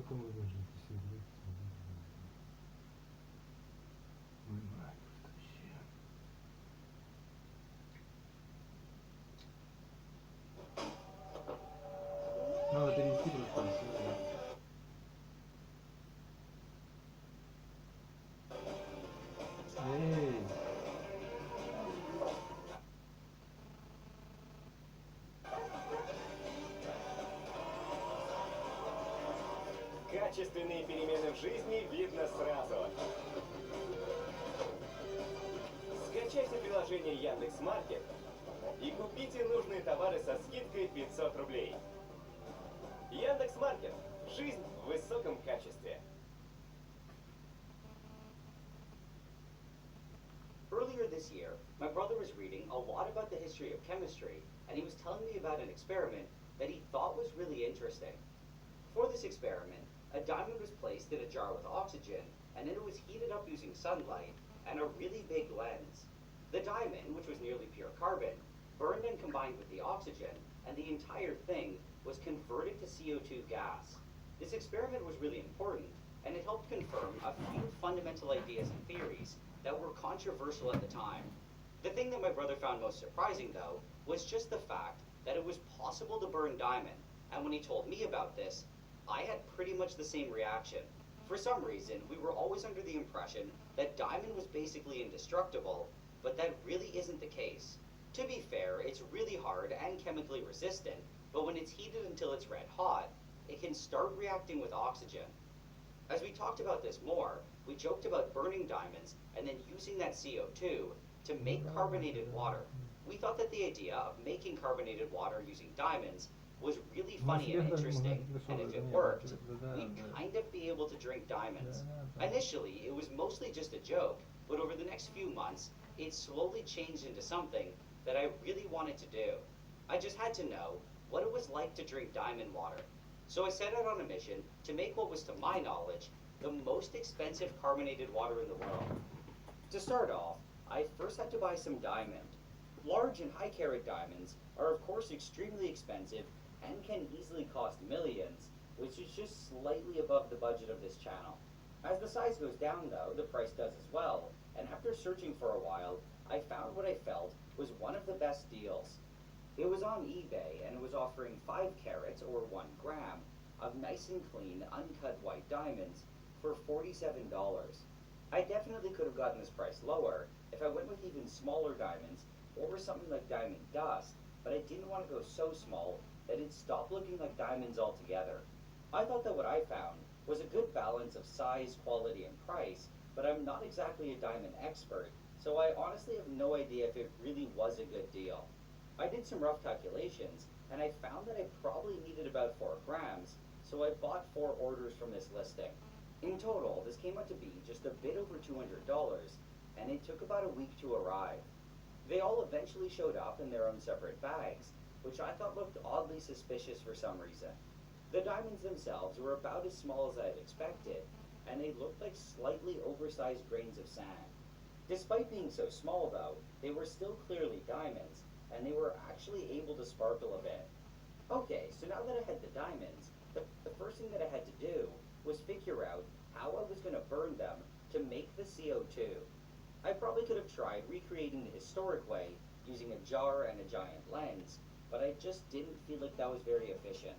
Потом вы можете себе говорить. Ой, мать, вообще. Надо перевести просто. Эй! Качественные перемены в жизни видно сразу. Скачайте приложение Яндекс.Маркет и купите нужные товары со скидкой 500 рублей. Яндекс.Маркет. Жизнь в высоком качестве. Earlier this year, my brother was reading a lot about the history of chemistry, and he was telling me about an experiment that he thought was really interesting. For this experiment, a diamond was placed in a jar with oxygen, and then it was heated up using sunlight and a really big lens. The diamond, which was nearly pure carbon, burned and combined with the oxygen, and the entire thing was converted to CO2 gas. This experiment was really important, and it helped confirm a few fundamental ideas and theories that were controversial at the time. The thing that my brother found most surprising, though, was just the fact that it was possible to burn diamond, and when he told me about this, I had pretty much the same reaction. For some reason, we were always under the impression that diamond was basically indestructible, but that really isn't the case. To be fair, it's really hard and chemically resistant, but when it's heated until it's red hot, it can start reacting with oxygen. As we talked about this more, we joked about burning diamonds and then using that CO2 to make carbonated water. We thought that the idea of making carbonated water using diamonds was really funny and interesting, and if it worked, we'd kind of be able to drink diamonds. Initially, it was mostly just a joke, but over the next few months, it slowly changed into something that I really wanted to do. I just had to know what it was like to drink diamond water. So I set out on a mission to make what was, to my knowledge, the most expensive carbonated water in the world. To start off, I first had to buy some diamond. Large and high carat diamonds are of course extremely expensive and can easily cost millions, which is just slightly above the budget of this channel. As the size goes down though, the price does as well, and after searching for a while, I found what I felt was one of the best deals. It was on eBay and it was offering 5 carats or 1 gram of nice and clean uncut white diamonds for $47. I definitely could have gotten this price lower if I went with even smaller diamonds or something like diamond dust, but I didn't want to go so small that it stopped looking like diamonds altogether. I thought that what I found was a good balance of size, quality, and price, but I'm not exactly a diamond expert, so I honestly have no idea if it really was a good deal. I did some rough calculations, and I found that I probably needed about 4 grams, so I bought 4 orders from this listing. In total, this came out to be just a bit over $200, and it took about a week to arrive. They all eventually showed up in their own separate bags, which I thought looked oddly suspicious for some reason. The diamonds themselves were about as small as I had expected, and they looked like slightly oversized grains of sand. Despite being so small though, they were still clearly diamonds, and they were actually able to sparkle a bit. Okay, so now that I had the diamonds, the first thing that I had to do was figure out how I was going to burn them to make the CO2. I probably could have tried recreating the historic way using a jar and a giant lens, but I just didn't feel like that was very efficient.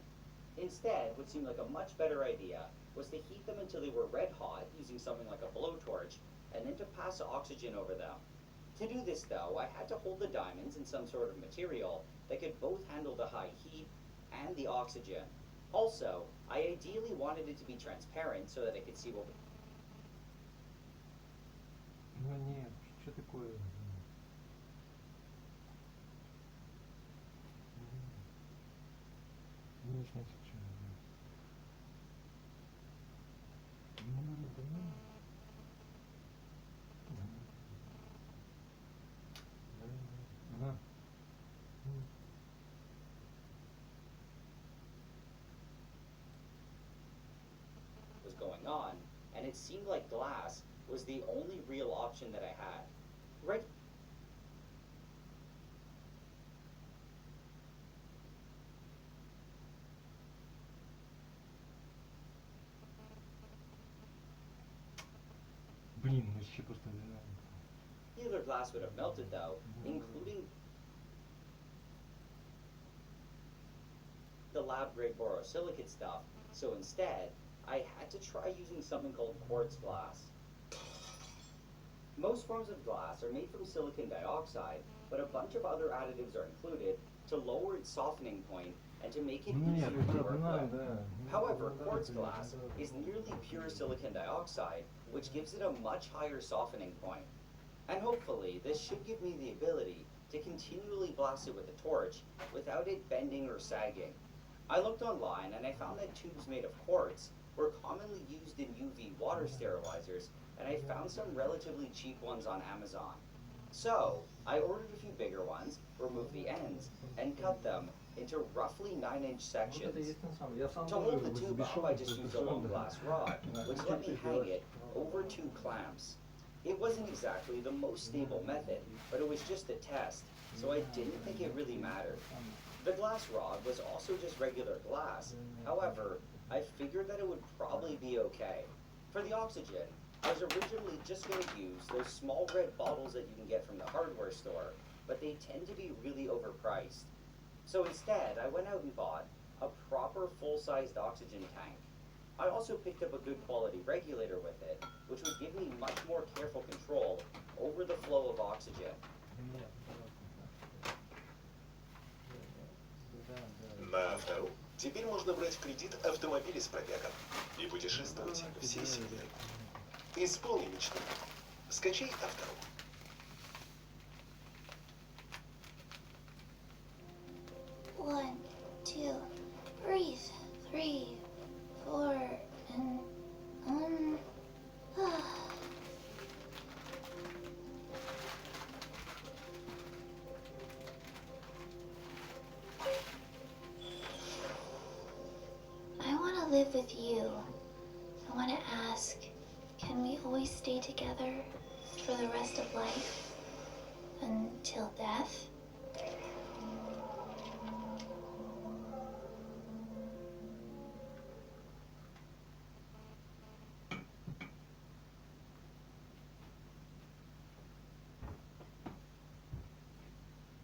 Instead, what seemed like a much better idea was to heat them until they were red hot using something like a blowtorch, and then to pass oxygen over them. To do this though, I had to hold the diamonds in some sort of material that could both handle the high heat and the oxygen. Also, I ideally wanted it to be transparent so that I could see what was. Ну нет, что такое? Не сейчас. Ага. Going on, and it seemed like glass was the only real option that I had. Right. Блин, вообще просто нереально. Regular glass would have melted though, including the lab-grade borosilicate stuff, so instead, I had to try using something called quartz glass. Most forms of glass are made from silicon dioxide, but a bunch of other additives are included to lower its softening point and to make it Нет, easier to work знаю, with. да. However, quartz glass is nearly pure silicon dioxide, which gives it a much higher softening point. And hopefully, this should give me the ability to continually blast it with a torch without it bending or sagging. I looked online and I found that tubes made of quartz were commonly used in UV water sterilizers, and I found some relatively cheap ones on Amazon. So, I ordered a few bigger ones, removed the ends, and cut them into roughly 9-inch sections. To hold the tube up, I just used a long glass rod, which let me hang it over 2 clamps. It wasn't exactly the most stable method, but it was just a test, so I didn't think it really mattered. The glass rod was also just regular glass. However, I figured that it would probably be okay. For the oxygen, I was originally just going to use those small red bottles that you can get from the hardware store, but they tend to be really overpriced. So instead, I went out and bought a proper full-sized oxygen tank. I also picked up a good quality regulator with it, which would give me much more careful control over the flow of oxygen. На втором теперь можно брать в кредит автомобили с пробегом и путешествовать всей семьей. Исполни мечту. Скачай автору. One, two, breathe, 3, 4, and I want to live with you. I want to ask, can we always stay together for the rest of life? Until death?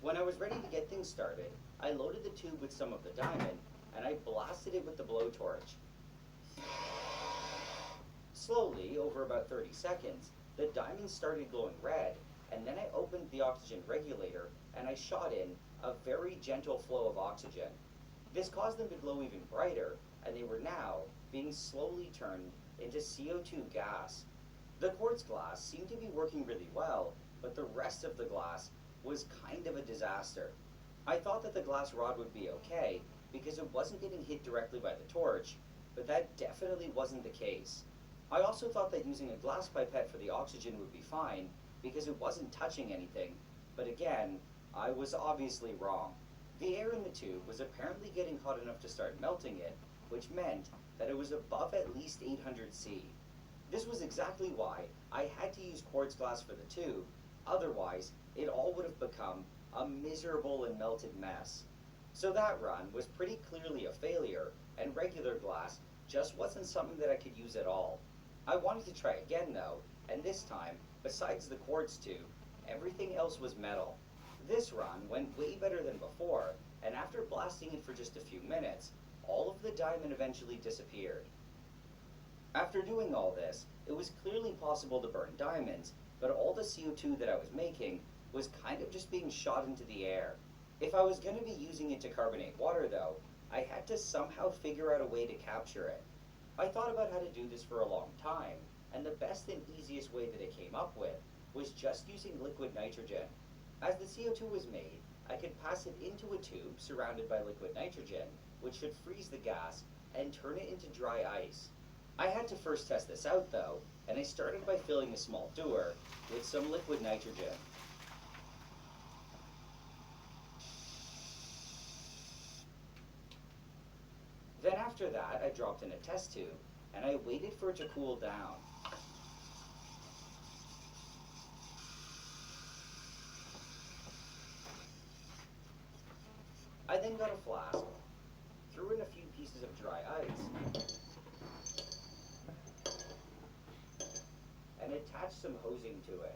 When I was ready to get things started, I loaded the tube with some of the diamond, and I blasted it with the blowtorch. Slowly, over about 30 seconds, the diamonds started glowing red, and then I opened the oxygen regulator, and I shot in a very gentle flow of oxygen. This caused them to glow even brighter, and they were now being slowly turned into CO2 gas. The quartz glass seemed to be working really well, but the rest of the glass was kind of a disaster. I thought that the glass rod would be okay because it wasn't getting hit directly by the torch, but that definitely wasn't the case. I also thought that using a glass pipette for the oxygen would be fine because it wasn't touching anything, but again, I was obviously wrong. The air in the tube was apparently getting hot enough to start melting it, which meant that it was above at least 800 C. This was exactly why I had to use quartz glass for the tube, otherwise it all would have become a miserable and melted mess. So that run was pretty clearly a failure, and regular glass just wasn't something that I could use at all. I wanted to try again though, and this time, besides the quartz tube, everything else was metal. This run went way better than before, and after blasting it for just a few minutes, all of the diamond eventually disappeared. After doing all this, it was clearly possible to burn diamonds, but all the CO2 that I was making was kind of just being shot into the air. If I was going to be using it to carbonate water though, I had to somehow figure out a way to capture it. I thought about how to do this for a long time, and the best and easiest way that I came up with was just using liquid nitrogen. As the CO2 was made, I could pass it into a tube surrounded by liquid nitrogen, which should freeze the gas and turn it into dry ice. I had to first test this out though, and I started by filling a small dewar with some liquid nitrogen. Then after that, I dropped in a test tube, and I waited for it to cool down. I then got a flask, threw in a few pieces of dry ice, and attached hosing to it.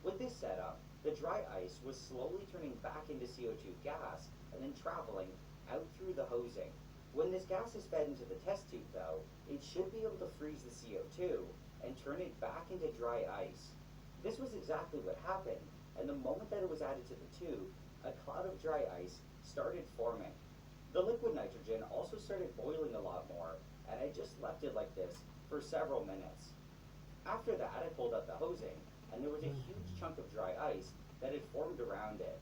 With this setup, the dry ice was slowly turning back into CO2 gas and then traveling out through the hosing. When this gas is fed into the test tube though, it should be able to freeze the CO2 and turn it back into dry ice. This was exactly what happened, and the moment that it was added to the tube, a cloud of dry ice started forming. The liquid nitrogen also started boiling a lot more, and I just left it like this for several minutes. After that, I pulled out the hosing, and there was a huge chunk of dry ice that had formed around it.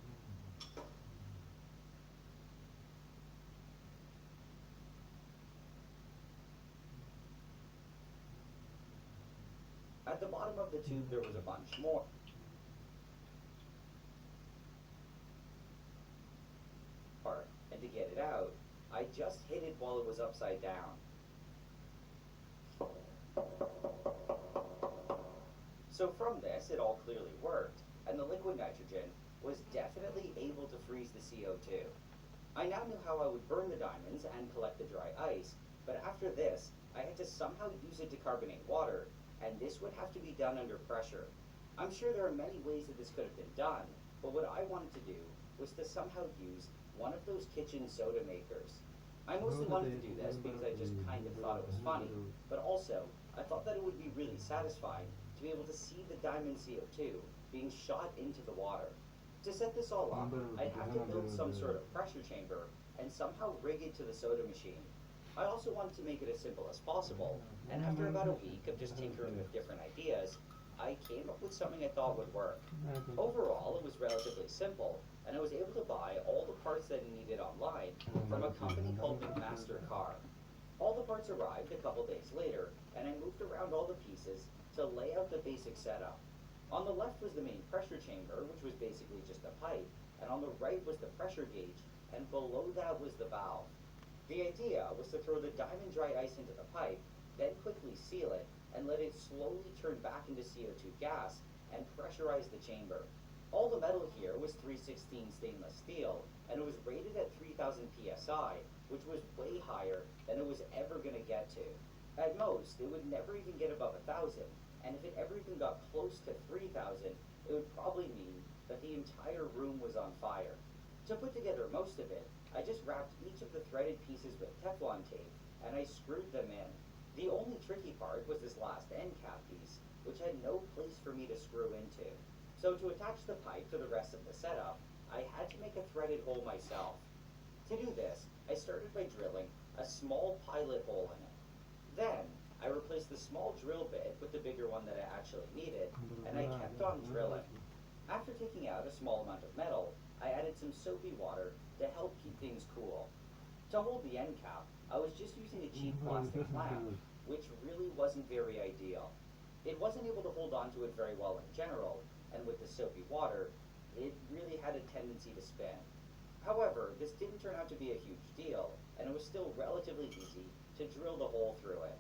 At the bottom of the tube, there was a bunch more. And to get it out, I just hit it while it was upside down. So from this, it all clearly worked, and the liquid nitrogen was definitely able to freeze the CO2. I now knew how I would burn the diamonds and collect the dry ice, but after this, I had to somehow use it to carbonate water, and this would have to be done under pressure. I'm sure there are many ways that this could have been done, but what I wanted to do was to somehow use one of those kitchen soda makers. I mostly wanted to do this because I just kind of thought it was funny, but also, I thought that it would be really satisfying to be able to see the diamond CO2 being shot into the water. To set this all up, I'd have to build some sort of pressure chamber and somehow rig it to the soda machine. I also wanted to make it as simple as possible, and after about a week of just tinkering with different ideas, I came up with something I thought would work. Overall, it was relatively simple, and I was able to buy all the parts that I needed online from a company called McMaster-Carr. All the parts arrived a couple days later, and I moved around all the pieces to lay out the basic setup. On the left was the main pressure chamber, which was basically just a pipe, and on the right was the pressure gauge, and below that was the valve. The idea was to throw the diamond dry ice into the pipe, then quickly seal it, and let it slowly turn back into CO2 gas and pressurize the chamber. All the metal here was 316 stainless steel, and it was rated at 3000 psi, which was way higher than it was ever going to get to. At most, it would never even get above 1000, and if it ever even got close to 3000, it would probably mean that the entire room was on fire. To put together most of it, I just wrapped each of the threaded pieces with Teflon tape, and I screwed them in. The only tricky part was this last end cap piece, which had no place for me to screw into. So to attach the pipe to the rest of the setup, I had to make a threaded hole myself. To do this, I started by drilling a small pilot hole in it. Then, I replaced the small drill bit with the bigger one that I actually needed, and I kept on drilling. After taking out a small amount of metal, I added some soapy water to help keep things cool. To hold the end cap, I was just using a cheap plastic lamp, which really wasn't very ideal. It wasn't able to hold onto it very well in general, and with the soapy water, it really had a tendency to spin. However, this didn't turn out to be a huge deal, and it was still relatively easy to drill the hole through it.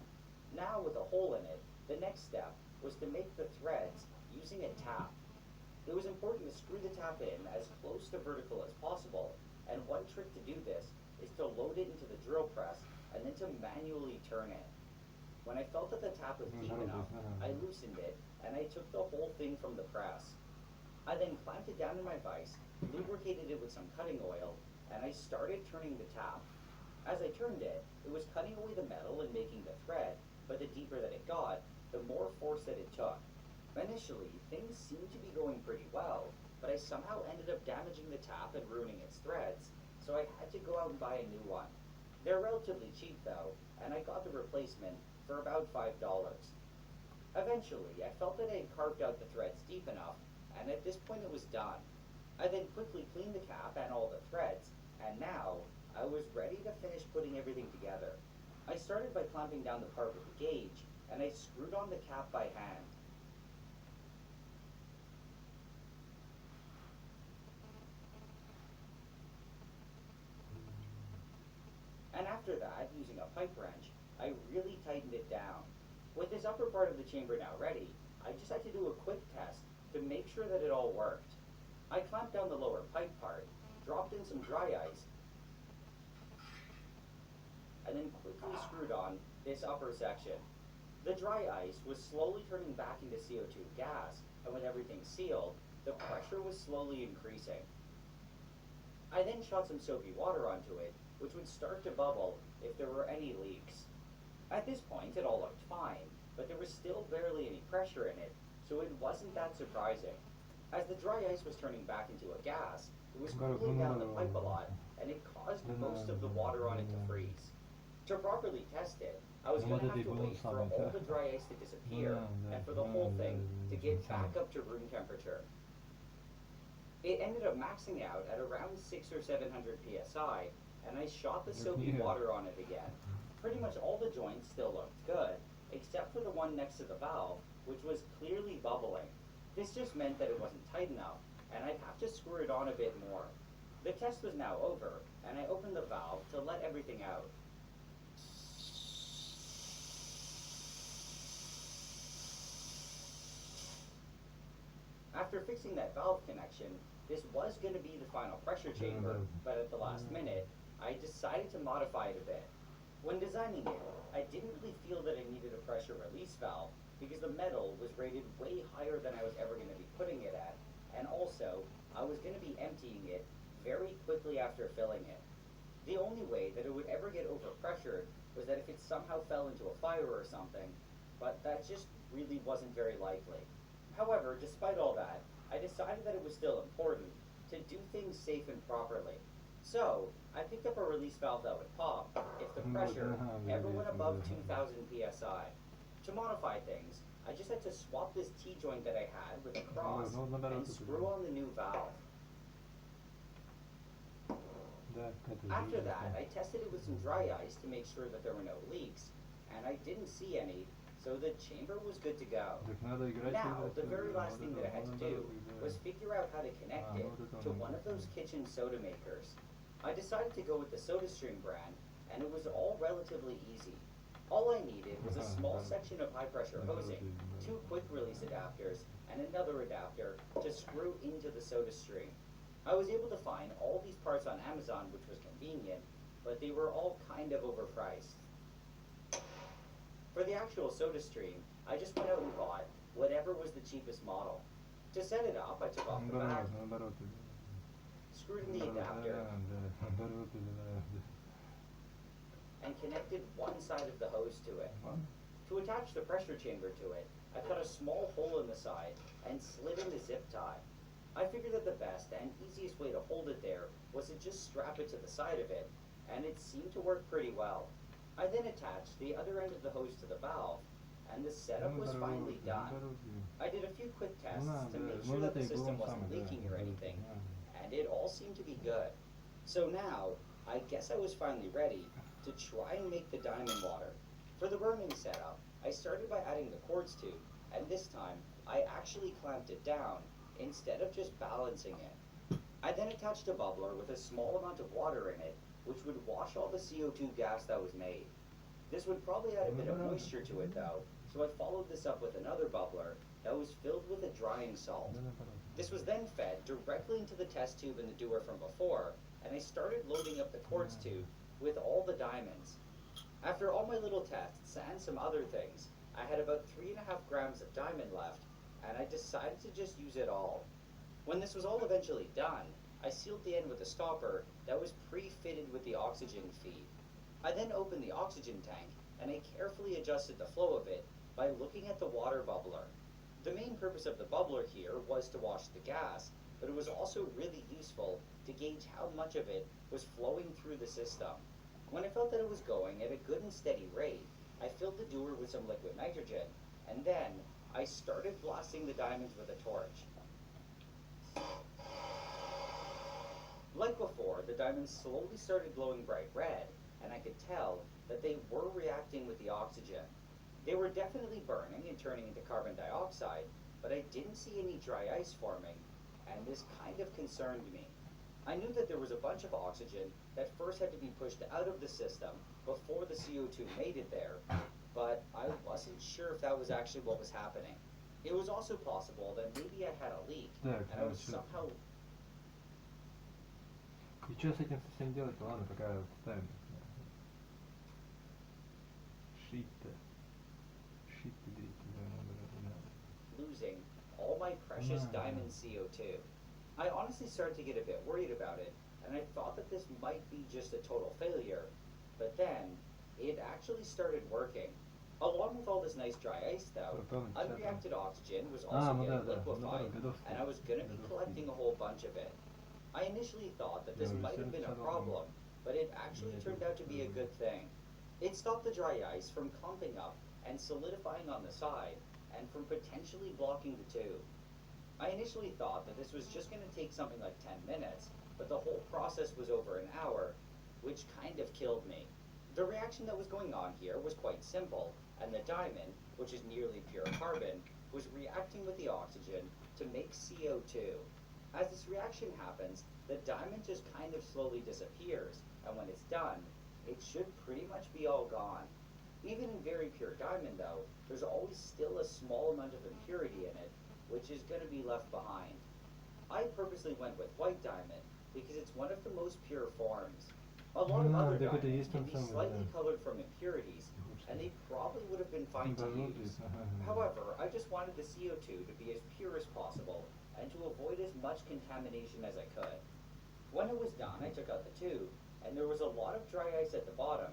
Now with a hole in it, the next step was to make the threads using a tap. It was important to screw the tap in as close to vertical as possible, and one trick to do this is to load it into the drill press and then to manually turn it. When I felt that the tap was deep enough, I loosened it and I took the whole thing from the press. I then clamped it down in my vise, lubricated it with some cutting oil, and I started turning the tap. As I turned it, it was cutting away the metal and making the thread, but the deeper that it got, the more force that it took. Initially, things seemed to be going pretty well, but I somehow ended up damaging the tap and ruining its threads, so I had to go out and buy a new one. They're relatively cheap though, and I got the replacement for about $5. Eventually, I felt that I had carved out the threads deep enough, and at this point it was done. I then quickly cleaned the cap and all the threads, and now I was ready to finish putting everything together. I started by clamping down the part with the gauge, and I screwed on the cap by hand. After that, using a pipe wrench, I really tightened it down. With this upper part of the chamber now ready, I just had to do a quick test to make sure that it all worked. I clamped down the lower pipe part, dropped in some dry ice, and then quickly screwed on this upper section. The dry ice was slowly turning back into CO2 gas, and with everything sealed, the pressure was slowly increasing. I then shot some soapy water onto it, which would start to bubble if there were any leaks. At this point, it all looked fine, but there was still barely any pressure in it, so it wasn't that surprising. As the dry ice was turning back into a gas, it was cooling down the pipe a lot, and it caused most of the water on it to freeze. To properly test it, I was going to have to wait for all the dry ice to disappear, and for the whole thing to get back up to room temperature. It ended up maxing out at around 600 or 700 psi, and I shot the soapy water on it again. Pretty much all the joints still looked good, except for the one next to the valve, which was clearly bubbling. This just meant that it wasn't tight enough, and I'd have to screw it on a bit more. The test was now over, and I opened the valve to let everything out. After fixing that valve connection, this was going to be the final pressure chamber, but at the last minute, I decided to modify it a bit. When designing it, I didn't really feel that I needed a pressure release valve because the metal was rated way higher than I was ever going to be putting it at, and also, I was going to be emptying it very quickly after filling it. The only way that it would ever get overpressured was that if it somehow fell into a fire or something, but that just really wasn't very likely. However, despite all that, I decided that it was still important to do things safe and properly. So, I picked up a release valve that would pop if the pressure ever went above 2000 psi. To modify things, I just had to swap this T-joint that I had with a cross and screw on the new valve. After that, I tested it with some dry ice to make sure that there were no leaks, and I didn't see any, so the chamber was good to go. Now, the very last thing that I had to do was figure out how to connect it to one of those kitchen soda makers. I decided to go with the SodaStream brand, and it was all relatively easy. All I needed was a small section of high-pressure hosing, 2 quick-release adapters, and another adapter to screw into the SodaStream. I was able to find all these parts on Amazon, which was convenient, but they were all kind of overpriced. For the actual SodaStream, I just went out and bought whatever was the cheapest model. To set it up, I took off the back, screwed in the adapter, and connected one side of the hose to it. To attach the pressure chamber to it, I cut a small hole in the side and slid in the zip tie. I figured that the best and easiest way to hold it there was to just strap it to the side of it, and it seemed to work pretty well. I then attached the other end of the hose to the valve, and the setup was finally done. I did a few quick tests to make sure that the system wasn't leaking or anything, and it all seemed to be good. So now, I guess I was finally ready to try and make the diamond water. For the burning setup, I started by adding the quartz tube, and this time, I actually clamped it down instead of just balancing it. I then attached a bubbler with a small amount of water in it, which would wash all the CO2 gas that was made. This would probably add a bit of moisture to it though, so I followed this up with another bubbler that was filled with a drying salt. This was then fed directly into the test tube in the dewar from before, and I started loading up the quartz tube with all the diamonds. After all my little tests and some other things, I had about 3.5 grams of diamond left, and I decided to just use it all. When this was all eventually done, I sealed the end with a stopper that was pre-fitted with the oxygen feed. I then opened the oxygen tank, and I carefully adjusted the flow of it by looking at the water bubbler. The main purpose of the bubbler here was to wash the gas, but it was also really useful to gauge how much of it was flowing through the system. When I felt that it was going at a good and steady rate, I filled the dewar with some liquid nitrogen, and then I started blasting the diamonds with a torch. Like before, the diamonds slowly started glowing bright red, and I could tell that they were reacting with the oxygen. They were definitely burning and turning into carbon dioxide, but I didn't see any dry ice forming, and this kind of concerned me. I knew that there was a bunch of oxygen that first had to be pushed out of the system before the CO2 made it there, but I wasn't sure if that was actually what was happening. It was also possible that maybe I had a leak, Так, and I was хорошо. somehow... И что с этим совсем делать? Ладно, пока вот ставим. Шит-то. Шит-то, да. losing all my precious diamond CO2. I honestly started to get a bit worried about it, and I thought that this might be just a total failure, but then it actually started working. Along with all this nice dry ice though, unreacted oxygen was also getting liquefied, and I was going to be collecting a whole bunch of it. I initially thought that this might have been a problem, but it actually turned out to be a good thing. It stopped the dry ice from clumping up and solidifying on the side, and from potentially blocking the tube. I initially thought that this was just going to take something like 10 minutes, but the whole process was over an hour, which kind of killed me. The reaction that was going on here was quite simple, and the diamond, which is nearly pure carbon, was reacting with the oxygen to make CO2. As this reaction happens, the diamond just kind of slowly disappears, and when it's done, it should pretty much be all gone. Even in very pure diamond though, there's always still a small amount of impurity in it, which is going to be left behind. I purposely went with white diamond because it's one of the most pure forms. A lot of other diamonds can be slightly colored from impurities, and they probably would have been fine to use. However, I just wanted the CO2 to be as pure as possible, and to avoid as much contamination as I could. When it was done, I took out the tube, and there was a lot of dry ice at the bottom,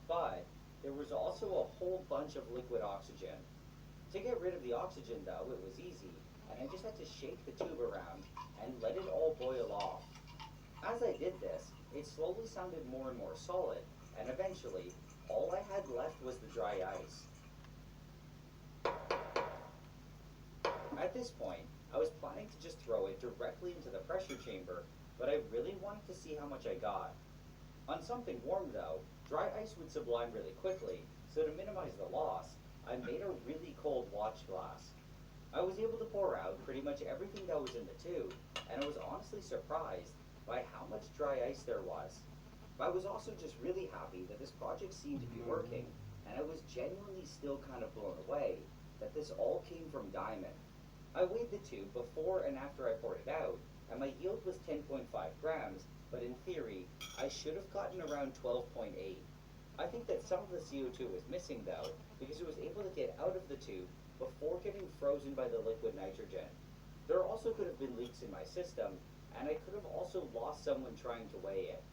but there was also a whole bunch of liquid oxygen. To get rid of the oxygen though, it was easy, and I just had to shake the tube around and let it all boil off. As I did this, it slowly sounded more and more solid, and eventually, all I had left was the dry ice. At this point, I was planning to just throw it directly into the pressure chamber, but I really wanted to see how much I got. On something warm though, dry ice would sublime really quickly, so to minimize the loss, I made a really cold watch glass. I was able to pour out pretty much everything that was in the tube, and I was honestly surprised by how much dry ice there was. I was also just really happy that this project seemed to be working, and I was genuinely still kind of blown away that this all came from diamond. I weighed the tube before and after I poured it out, and my yield was 10.5 grams, but in theory, I should have gotten around 12.8. I think that some of the CO2 was missing though, because it was able to get out of the tube before getting frozen by the liquid nitrogen. There also could have been leaks in my system, and I could have also lost someone trying to weigh it.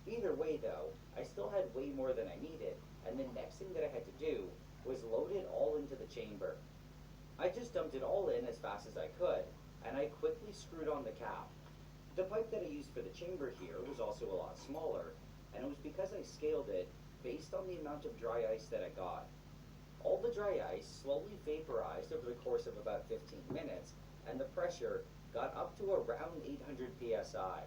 Either way though, I still had way more than I needed, and the next thing that I had to do was load it all into the chamber. I just dumped it all in as fast as I could, and I quickly screwed on the cap. The pipe that I used for the chamber here was also a lot smaller, and it was because I scaled it based on the amount of dry ice that I got. All the dry ice slowly vaporized over the course of about 15 minutes, and the pressure got up to around 800 psi.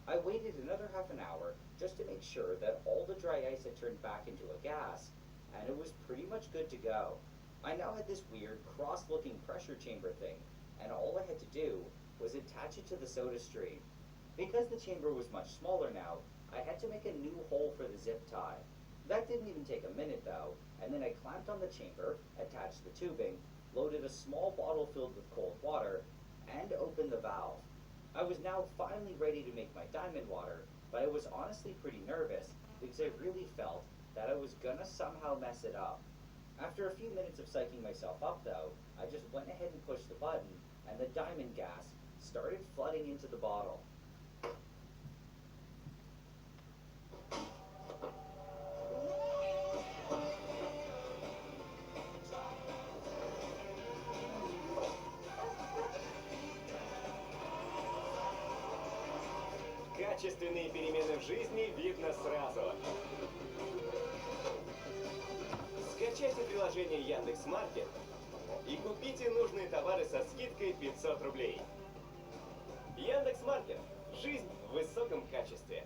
I waited another half an hour just to make sure that all the dry ice had turned back into a gas, and it was pretty much good to go. I now had this weird cross-looking pressure chamber thing, and all I had to do was attach it to the soda stream. Because the chamber was much smaller now, I had to make a new hole for the zip tie. That didn't even take a minute though, and then I clamped on the chamber, attached the tubing, loaded a small bottle filled with cold water, and opened the valve. I was now finally ready to make my diamond water, but I was honestly pretty nervous because I really felt that I was gonna somehow mess it up. After a few minutes of psyching myself up though, I just went ahead and pushed the button, and the diamond gas started flooding into the bottle. Качественные перемены в жизни видно сразу. Скачайте приложение Яндекс.Маркет и купите нужные товары со скидкой 500 рублей. Яндекс.Маркет. Жизнь в высоком качестве.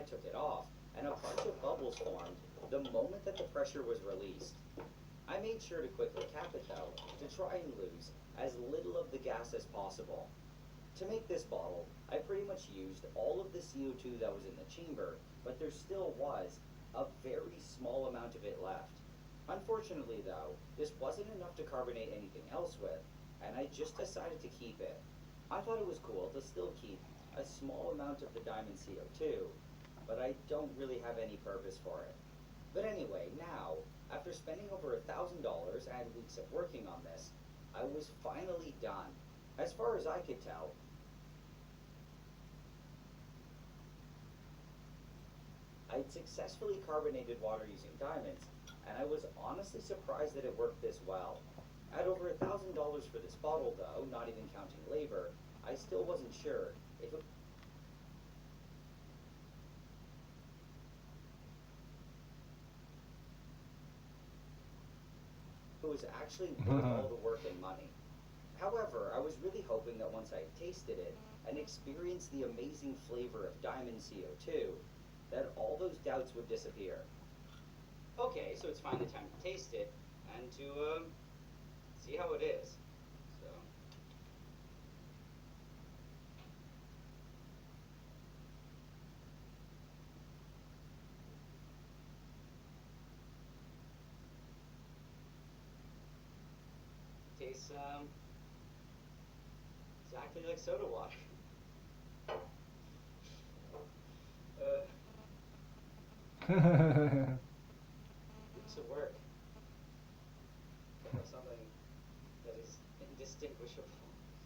took it off, and a bunch of bubbles formed the moment that the pressure was released. I made sure to quickly cap it though, to try and lose as little of the gas as possible. To make this bottle, I pretty much used all of the CO2 that was in the chamber, but there still was a very small amount of it left. Unfortunately though, this wasn't enough to carbonate anything else with, and I just decided to keep it. I thought it was cool to still keep a small amount of the diamond CO2, but I don't really have any purpose for it. But anyway, now, after spending over $1,000 and weeks of working on this, I was finally done. As far as I could tell, I'd successfully carbonated water using diamonds, and I was honestly surprised that it worked this well. At over $1,000 for this bottle though, not even counting labor, I still wasn't sure if it was actually worth all the work and money. However, I was really hoping that once I tasted it and experienced the amazing flavor of diamond CO2, that all those doubts would disappear. Okay, so it's finally time to taste it and to see how it is. So. Tastes exactly like soda water. Weeks of work for something that is indistinguishable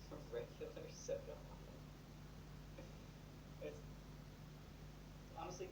from regular soda.